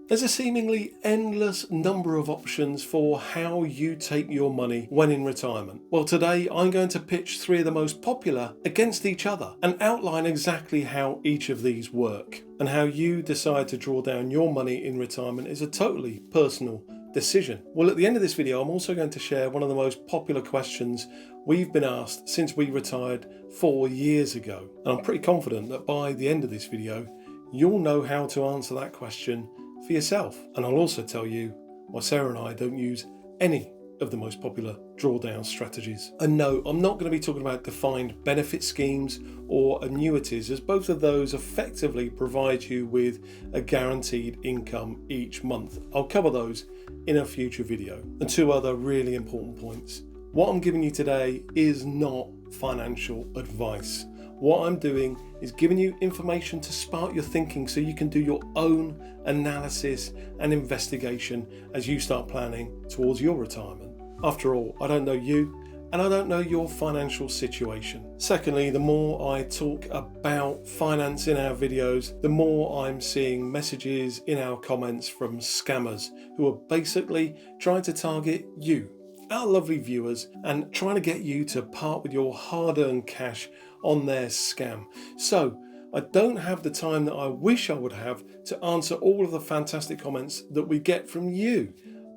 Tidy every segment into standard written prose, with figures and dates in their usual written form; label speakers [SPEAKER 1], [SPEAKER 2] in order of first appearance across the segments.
[SPEAKER 1] There's a seemingly endless number of options for how you take your money when in retirement. Well, today I'm going to pitch three of the most popular against each other and outline exactly how each of these work, and how you decide to draw down your money in retirement is a totally personal decision. Well, at the end of this video, I'm also going to share one of the most popular questions we've been asked since we retired 4 years ago. And I'm pretty confident that by the end of this video, you'll know how to answer that question for yourself. And I'll also tell you why Sarah and I don't use any of the most popular drawdown strategies. And no, I'm not going to be talking about defined benefit schemes or annuities, as both of those effectively provide you with a guaranteed income each month. I'll cover those in a future video. And two other really important points. What I'm giving you today is not financial advice. What I'm doing is giving you information to spark your thinking so you can do your own analysis and investigation as you start planning towards your retirement. After all, I don't know you and I don't know your financial situation. Secondly, the more I talk about finance in our videos, the more I'm seeing messages in our comments from scammers who are basically trying to target you, our lovely viewers, and trying to get you to part with your hard-earned cash on their scam. So I don't have the time that I wish I would have to answer all of the fantastic comments that we get from you,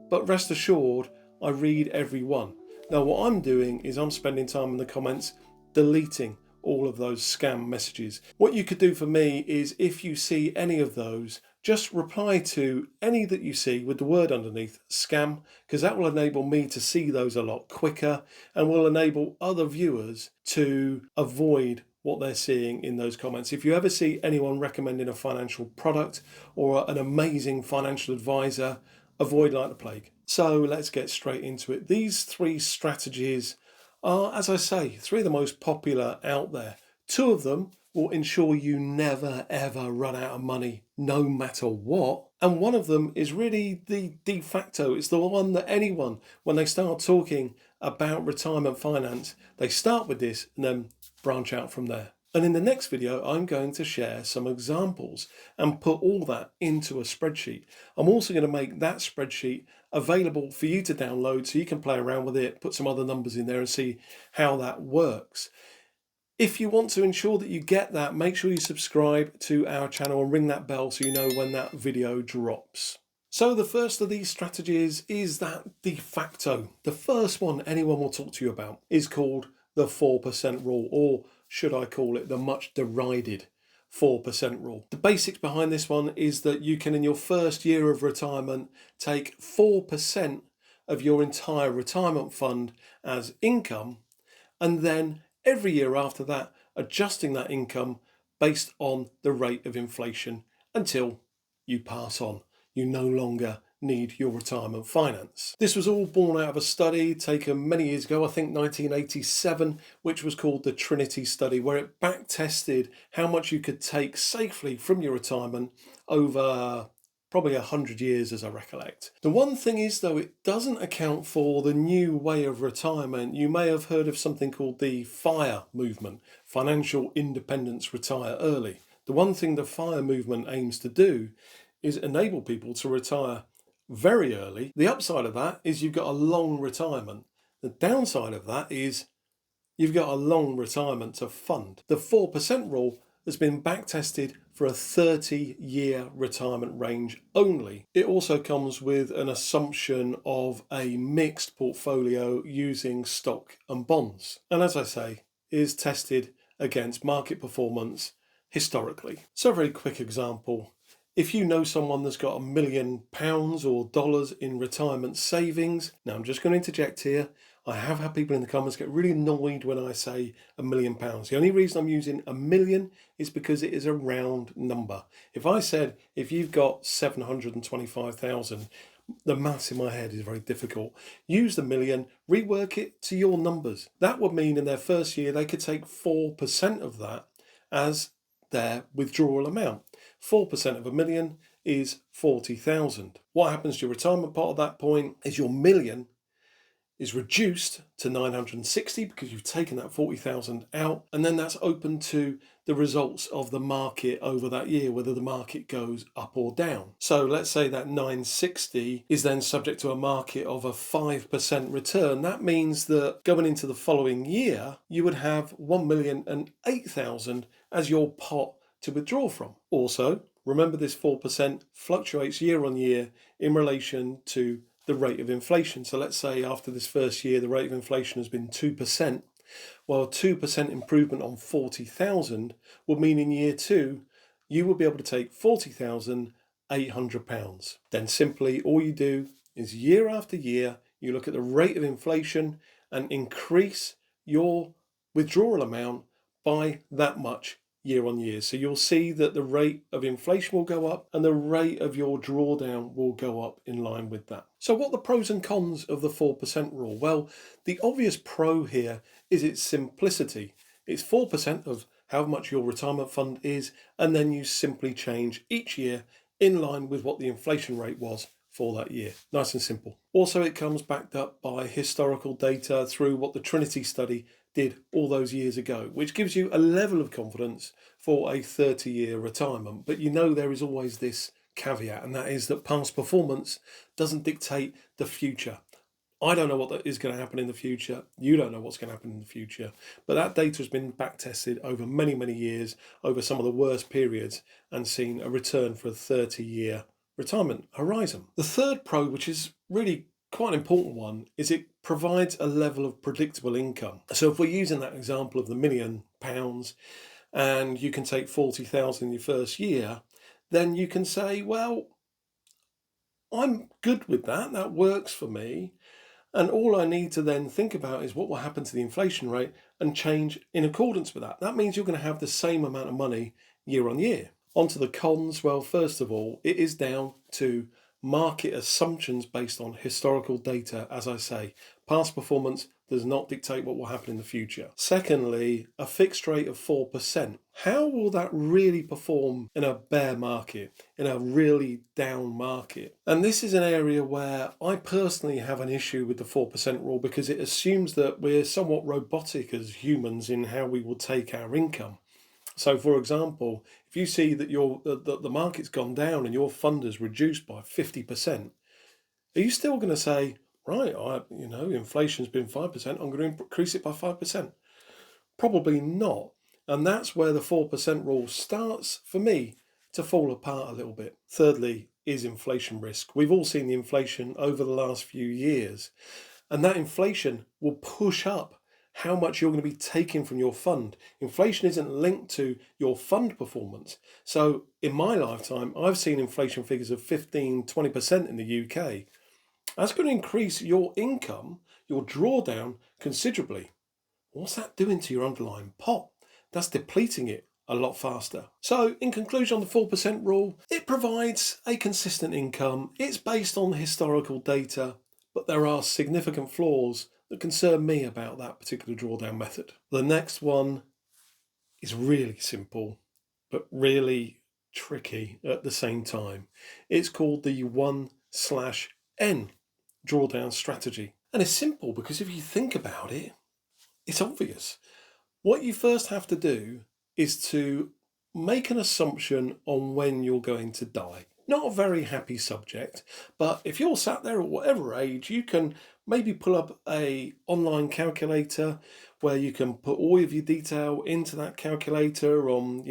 [SPEAKER 1] but rest assured I read every one. Now what I'm doing is I'm spending time in the comments deleting all of those scam messages. What you could do for me is, if you see any of those, just reply to any that you see with the word underneath scam, because that will enable me to see those a lot quicker and will enable other viewers to avoid what they're seeing in those comments. If you ever see anyone recommending a financial product or an amazing financial advisor, avoid like the plague. So let's get straight into it. These three strategies are, as I say, three of the most popular out there. Two of them will ensure you never ever run out of money, no matter what. And one of them is really the de facto. It's the one that anyone, when they start talking about retirement finance, they start with this and then branch out from there. And in the next video, I'm going to share some examples and put all that into a spreadsheet. I'm also going to make that spreadsheet available for you to download so you can play around with it, put some other numbers in there and see how that works. If you want to ensure that you get that, make sure you subscribe to our channel and ring that bell so you know when that video drops. So the first of these strategies is that de facto. The first one anyone will talk to you about is called the 4% rule, or should I call it the much derided 4% rule. The basics behind this one is that you can, in your first year of retirement, take 4% of your entire retirement fund as income, and then every year after that, adjusting that income based on the rate of inflation until you pass on. You no longer need your retirement finance. This was all born out of a study taken many years ago, I think 1987, which was called the Trinity study, where it back tested how much you could take safely from your retirement over probably 100 years, as I recollect. The one thing is, though, it doesn't account for the new way of retirement. You may have heard of something called the f.i.r.e movement, Financial Independence Retire Early. The one thing the f.i.r.e movement aims to do is enable people to retire very early. The upside of that is you've got a long retirement. The downside of that is you've got a long retirement to fund. The 4% rule has been back tested for a 30-year retirement range only. It also comes with an assumption of a mixed portfolio using stock and bonds. And as I say, is tested against market performance historically. So a very quick example. If you know someone that's got £1 million or dollars in retirement savings, now I'm just going to interject here. I have had people in the comments get really annoyed when I say £1 million. The only reason I'm using a million is because it is a round number. If I said, if you've got 725,000, the maths in my head is very difficult. Use the million, rework it to your numbers. That would mean in their first year, they could take 4% of that as their withdrawal amount. 4% of $1 million is 40,000. What happens to your retirement pot at that point is your million is reduced to 960 because you've taken that 40,000 out, and then that's open to the results of the market over that year, whether the market goes up or down. So let's say that 960 is then subject to a market of a 5% return. That means that going into the following year, you would have 1,008,000 as your pot to withdraw from. Also, remember this 4% fluctuates year on year in relation to the rate of inflation. So let's say after this first year, the rate of inflation has been 2%. Well, a 2% improvement on 40,000 would mean in year 2, you will be able to take £40,800. Then simply all you do is year after year, you look at the rate of inflation and increase your withdrawal amount by that much year on year. So you'll see that the rate of inflation will go up and the rate of your drawdown will go up in line with that. So what are the pros and cons of the 4% rule? Well, the obvious pro here is its simplicity. It's 4% of how much your retirement fund is, and then you simply change each year in line with what the inflation rate was for that year. Nice and simple. Also, it comes backed up by historical data through what the Trinity study did all those years ago, which gives you a level of confidence for a 30-year retirement. But you know there is always this caveat, and that is that past performance doesn't dictate the future. I don't know what is going to happen in the future. You don't know what's going to happen in the future. But that data has been back tested over many, many years, over some of the worst periods, and seen a return for a 30-year retirement horizon. The third pro, which is really quite an important one, is it provides a level of predictable income. So if we're using that example of the £1,000,000 and you can take 40,000 in your first year, then you can say, well, I'm good with that. That works for me. And all I need to then think about is what will happen to the inflation rate and change in accordance with that. That means you're going to have the same amount of money year on year. On to the cons. Well, first of all, it is down to market assumptions based on historical data. As I say, past performance does not dictate what will happen in the future. Secondly, a fixed rate of 4%. How will that really perform in a bear market, in a really down market? And this is an area where I personally have an issue with the 4% rule, because it assumes that we're somewhat robotic as humans in how we will take our income. So, for example, if you see that the market's gone down and your fund is reduced by 50%, are you still going to say, right, inflation's been 5%, I'm going to increase it by 5%? Probably not. And that's where the 4% rule starts, for me, to fall apart a little bit. Thirdly is inflation risk. We've all seen the inflation over the last few years, and that inflation will push up how much you're going to be taking from your fund. Inflation isn't linked to your fund performance. So in my lifetime, I've seen inflation figures of 15-20% in the UK. That's going to increase your income, your drawdown, considerably. What's that doing to your underlying pot? That's depleting it a lot faster. So in conclusion, on the 4% rule, it provides a consistent income. It's based on historical data, but there are significant flaws that concern me about that particular drawdown method. The next one is really simple, but really tricky at the same time. It's called the 1/n drawdown strategy. And it's simple because if you think about it, it's obvious. What you first have to do is to make an assumption on when you're going to die. Not a very happy subject, but if you're sat there at whatever age, you can maybe pull up a online calculator where you can put all of your detail into that calculator on,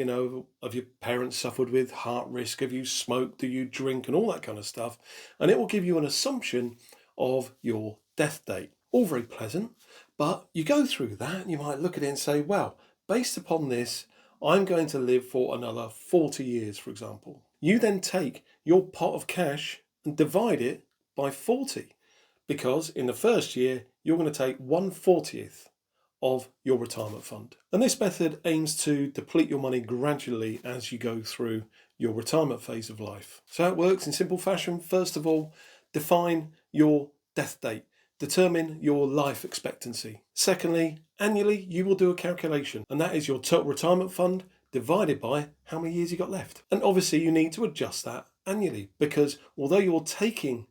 [SPEAKER 1] have your parents suffered with heart risk, have you smoked, do you drink, and all that kind of stuff. And it will give you an assumption of your death date. All very pleasant, but you go through that and you might look at it and say, well, based upon this, I'm going to live for another 40 years, for example. You then take your pot of cash and divide it by 40, because in the first year, you're going to take 1/40th of your retirement fund. And this method aims to deplete your money gradually as you go through your retirement phase of life. So it works in simple fashion. First of all, define your death date. Determine your life expectancy. Secondly, annually, you will do a calculation, and that is your total retirement fund divided by how many years you got left. And obviously you need to adjust that annually, because although you're taking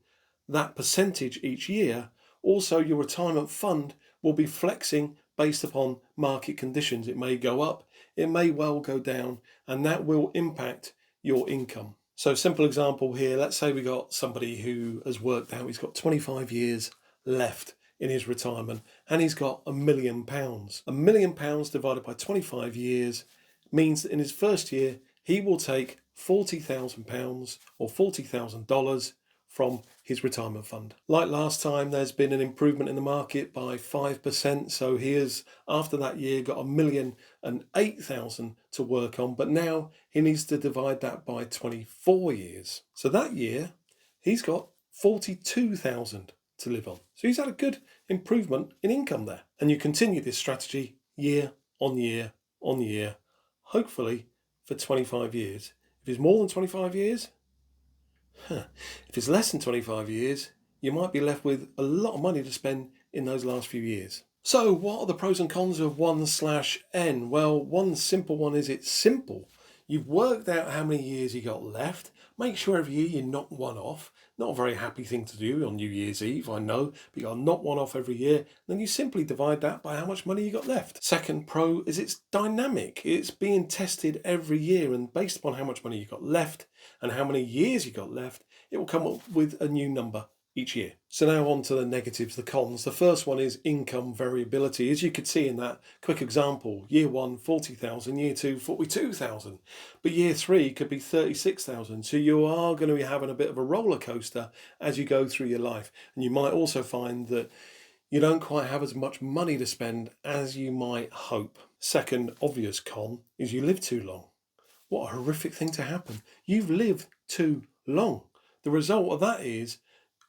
[SPEAKER 1] that percentage each year, also your retirement fund will be flexing based upon market conditions. It may go up, it may well go down, and that will impact your income. So simple example here, let's say we got somebody who has worked out, he's got 25 years left in his retirement and he's got £1,000,000. £1,000,000 divided by 25 years means that in his first year he will take £40,000 or $40,000 from his retirement fund. Like last time, there's been an improvement in the market by 5%, so he has, after that year, got £1,008,000 to work on, but now he needs to divide that by 24 years. So that year, he's got 42,000 to live on. So he's had a good improvement in income there. And you continue this strategy year on year on year, hopefully for 25 years. If it's more than 25 years, if it's less than 25 years, you might be left with a lot of money to spend in those last few years. So what are the pros and cons of 1/n? Well, one simple one is it's simple. You've worked out how many years you got left. Make sure every year you knock one off. Not a very happy thing to do on New Year's Eve, I know, but you got to knock one off every year. Then you simply divide that by how much money you got left. Second pro is it's dynamic. It's being tested every year, and based upon how much money you got left and how many years you got left, it will come up with a new number each year. So now on to the negatives, the cons. The first one is income variability. As you could see in that quick example, year 1, 40,000, year 2, 42,000. But year 3 could be 36,000. So you are going to be having a bit of a roller coaster as you go through your life. And you might also find that you don't quite have as much money to spend as you might hope. Second obvious con is you live too long. What a horrific thing to happen. You've lived too long. The result of that is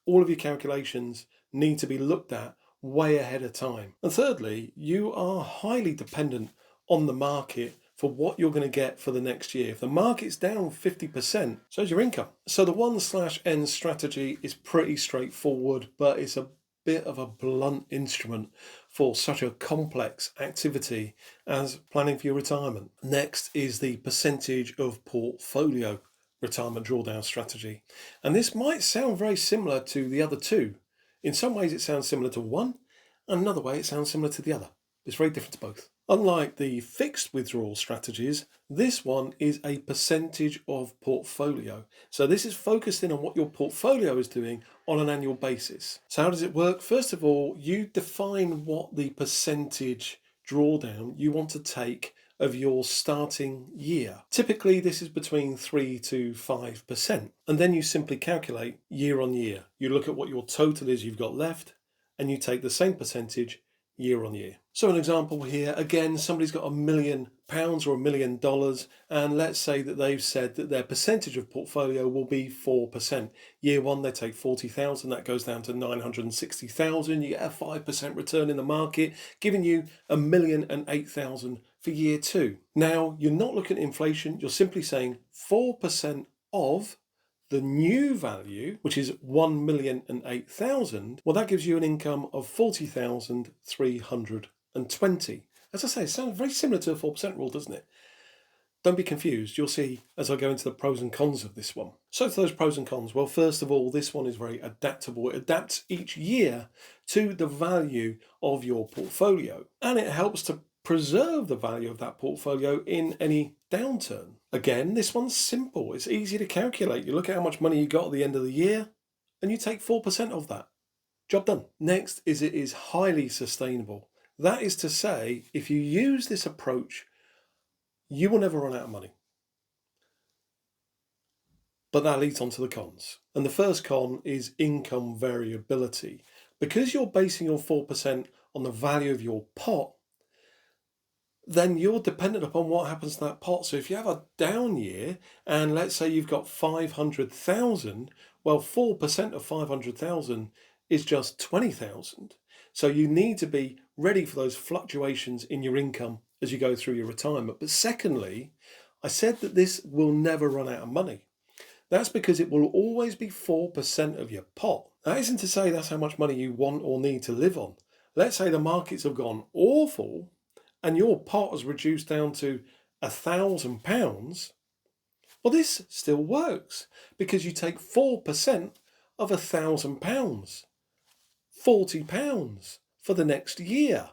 [SPEAKER 1] all of your calculations need to be looked at way ahead of time. And thirdly, you are highly dependent on the market for what you're going to get for the next year. If the market's down 50%, so is your income. So the 1/n strategy is pretty straightforward, but it's a bit of a blunt instrument for such a complex activity as planning for your retirement. Next is the percentage of portfolio retirement drawdown strategy. And this might sound very similar to the other two. In some ways it sounds similar to one, and another way it sounds similar to the other. It's very different to both. Unlike the fixed withdrawal strategies, this one is a percentage of portfolio. So this is focused in on what your portfolio is doing on an annual basis. So how does it work? First of all, you define what the percentage drawdown you want to take of your starting year. Typically, this is between 3 to 5%. And then you simply calculate year on year. You look at what your total is you've got left, and you take the same percentage year on year. So an example here, again, somebody's got £1,000,000 or $1,000,000, and let's say that they've said that their percentage of portfolio will be 4%. Year 1, they take 40,000, that goes down to 960,000. You get a 5% return in the market, giving you £1,008,000 for year 2. Now, you're not looking at inflation, you're simply saying 4% of the new value, which is 1,008,000, well, that gives you an income of 40,320. As I say, it sounds very similar to a 4% rule, doesn't it? Don't be confused. You'll see as I go into the pros and cons of this one. So for those pros and cons, well, first of all, this one is very adaptable. It adapts each year to the value of your portfolio, and it helps to preserve the value of that portfolio in any downturn. Again, this one's simple. It's easy to calculate. You look at how much money you got at the end of the year and you take 4% of that. Job done. Next is it is highly sustainable. That is to say, if you use this approach, you will never run out of money. But that leads on to the cons. And the first con is income variability. Because you're basing your 4% on the value of your pot, then you're dependent upon what happens to that pot. So if you have a down year and let's say you've got 500,000, well, 4% of 500,000 is just 20,000. So you need to be ready for those fluctuations in your income as you go through your retirement. But secondly, I said that this will never run out of money. That's because it will always be 4% of your pot. That isn't to say that's how much money you want or need to live on. Let's say the markets have gone awful and your pot has reduced down to £1,000, well, this still works because you take 4% of £1,000, £40 for the next year.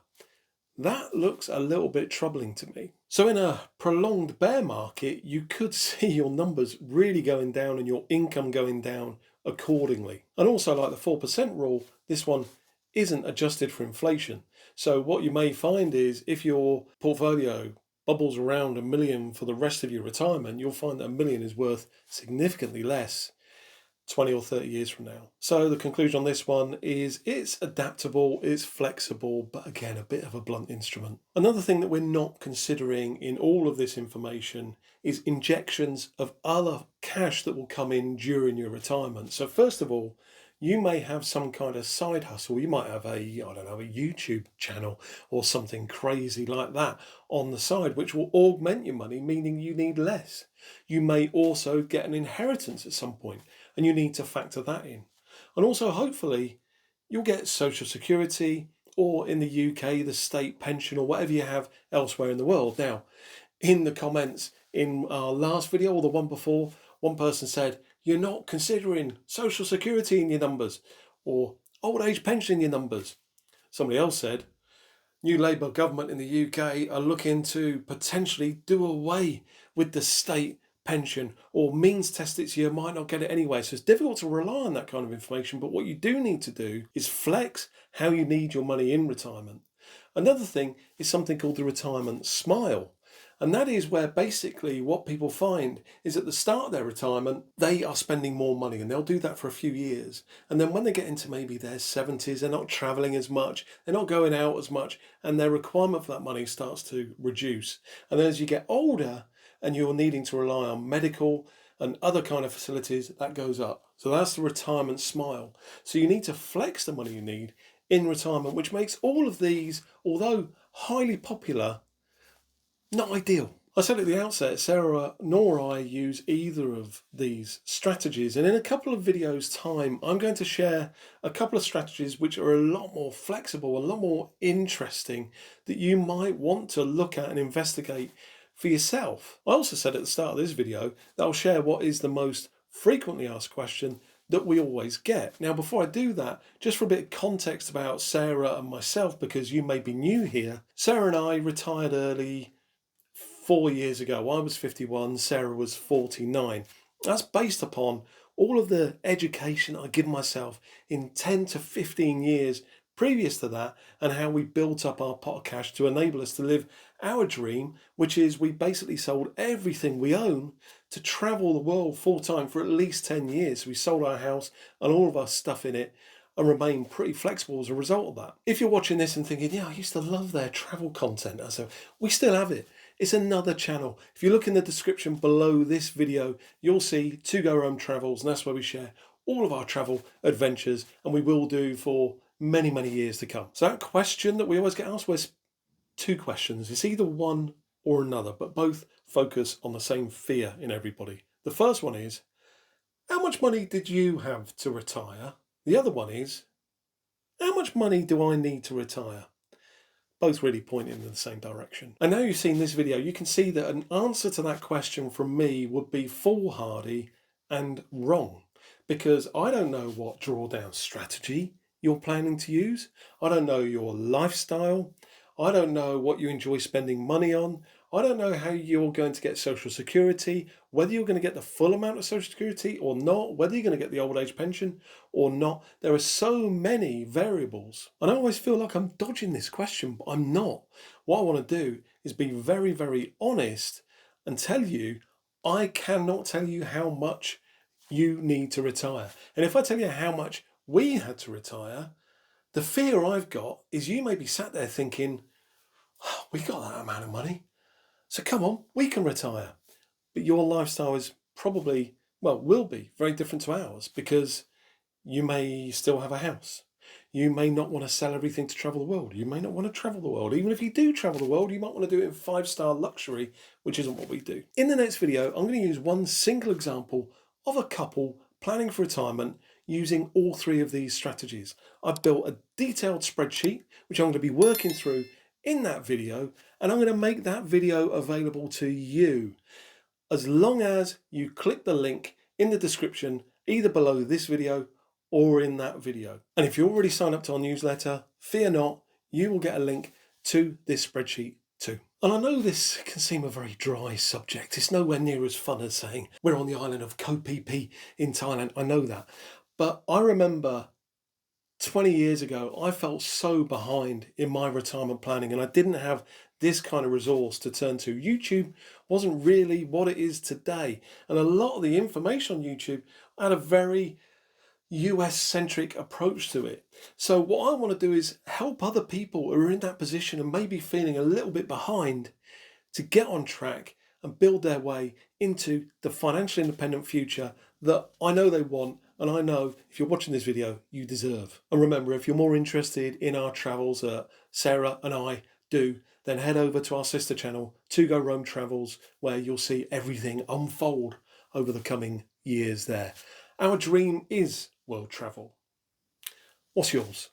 [SPEAKER 1] that looks a little bit troubling to me. So in a prolonged bear market, you could see your numbers really going down and your income going down accordingly. And also, like the 4% rule, this one isn't adjusted for inflation. So what you may find is if your portfolio bubbles around $1 million for the rest of your retirement, you'll find that $1 million is worth significantly less 20 or 30 years from now. So the conclusion on this one is it's adaptable, it's flexible, but again, a bit of a blunt instrument. Another thing that we're not considering in all of this information is injections of other cash that will come in during your retirement. So first of all, you may have some kind of side hustle. You might have a YouTube channel or something crazy like that on the side, which will augment your money, meaning you need less. You may also get an inheritance at some point, and you need to factor that in. And also, hopefully, you'll get Social Security, or in the UK, the state pension, or whatever you have elsewhere in the world. Now, in the comments in our last video, or the one before, one person said, you're not considering Social Security in your numbers, or old age pension in your numbers. Somebody else said, new Labour government in the UK are looking to potentially do away with the state pension or means test it so you might not get it anyway. So it's difficult to rely on that kind of information, but what you do need to do is flex how you need your money in retirement. Another thing is something called the retirement smile. And that is where basically what people find is at the start of their retirement, they are spending more money, and they'll do that for a few years. And then when they get into maybe their 70s, they're not traveling as much, they're not going out as much, and their requirement for that money starts to reduce. And then as you get older and you're needing to rely on medical and other kind of facilities, that goes up. So that's the retirement smile. So you need to flex the money you need in retirement, which makes all of these, although highly popular, not ideal. I said at the outset, Sarah nor I use either of these strategies, and in a couple of videos' time, I'm going to share a couple of strategies which are a lot more flexible, a lot more interesting, that you might want to look at and investigate for yourself. I also said at the start of this video that I'll share what is the most frequently asked question that we always get. Now, before I do that, just for a bit of context about Sarah and myself, because you may be new here, Sarah and I retired early 4 years ago. I was 51, Sarah was 49. That's based upon all of the education I give myself in 10 to 15 years previous to that, and how we built up our pot of cash to enable us to live our dream, which is we basically sold everything we own to travel the world full time for at least 10 years. So we sold our house and all of our stuff in it and remain pretty flexible as a result of that. If you're watching this and thinking, yeah, I used to love their travel content, I said, we still have it. It's another channel. If you look in the description below this video, you'll see To Go Rome Travels, and that's where we share all of our travel adventures, and we will do for many, many years to come. So that question that we always get asked was two questions. It's either one or another, but both focus on the same fear in everybody. The first one is, how much money did you have to retire? The other one is, how much money do I need to retire? Both really pointing in the same direction. And now you've seen this video, you can see that an answer to that question from me would be foolhardy and wrong, because I don't know what drawdown strategy you're planning to use. I don't know your lifestyle. I don't know what you enjoy spending money on. I don't know how you're going to get Social Security, whether you're going to get the full amount of Social Security or not, whether you're going to get the old age pension or not. There are so many variables. And I always feel like I'm dodging this question, but I'm not. What I want to do is be very, very honest and tell you, I cannot tell you how much you need to retire. And if I tell you how much we had to retire, the fear I've got is you may be sat there thinking, oh, we got that amount of money, so come on, we can retire. But your lifestyle is probably, will be very different to ours, because you may still have a house. You may not want to sell everything to travel the world. You may not want to travel the world. Even if you do travel the world, you might want to do it in 5-star luxury, which isn't what we do. In the next video, I'm going to use one single example of a couple planning for retirement using all three of these strategies. I've built a detailed spreadsheet, which I'm going to be working through in that video, and I'm going to make that video available to you as long as you click the link in the description, either below this video or in that video. And if you already signed up to our newsletter, fear not, you will get a link to this spreadsheet too. And I know this can seem a very dry subject. It's nowhere near as fun as saying we're on the island of Koh Phi Phi in Thailand. I know that. But I remember 20 years ago, I felt so behind in my retirement planning and I didn't have this kind of resource to turn to. YouTube wasn't really what it is today. And a lot of the information on YouTube had a very US centric approach to it. So what I want to do is help other people who are in that position and maybe feeling a little bit behind to get on track and build their way into the financially independent future that I know they want, and I know if you're watching this video, you deserve. And remember, if you're more interested in our travels that Sarah and I do, then head over to our sister channel, To Go Rome Travels, where you'll see everything unfold over the coming years there. Our dream is world travel. What's yours?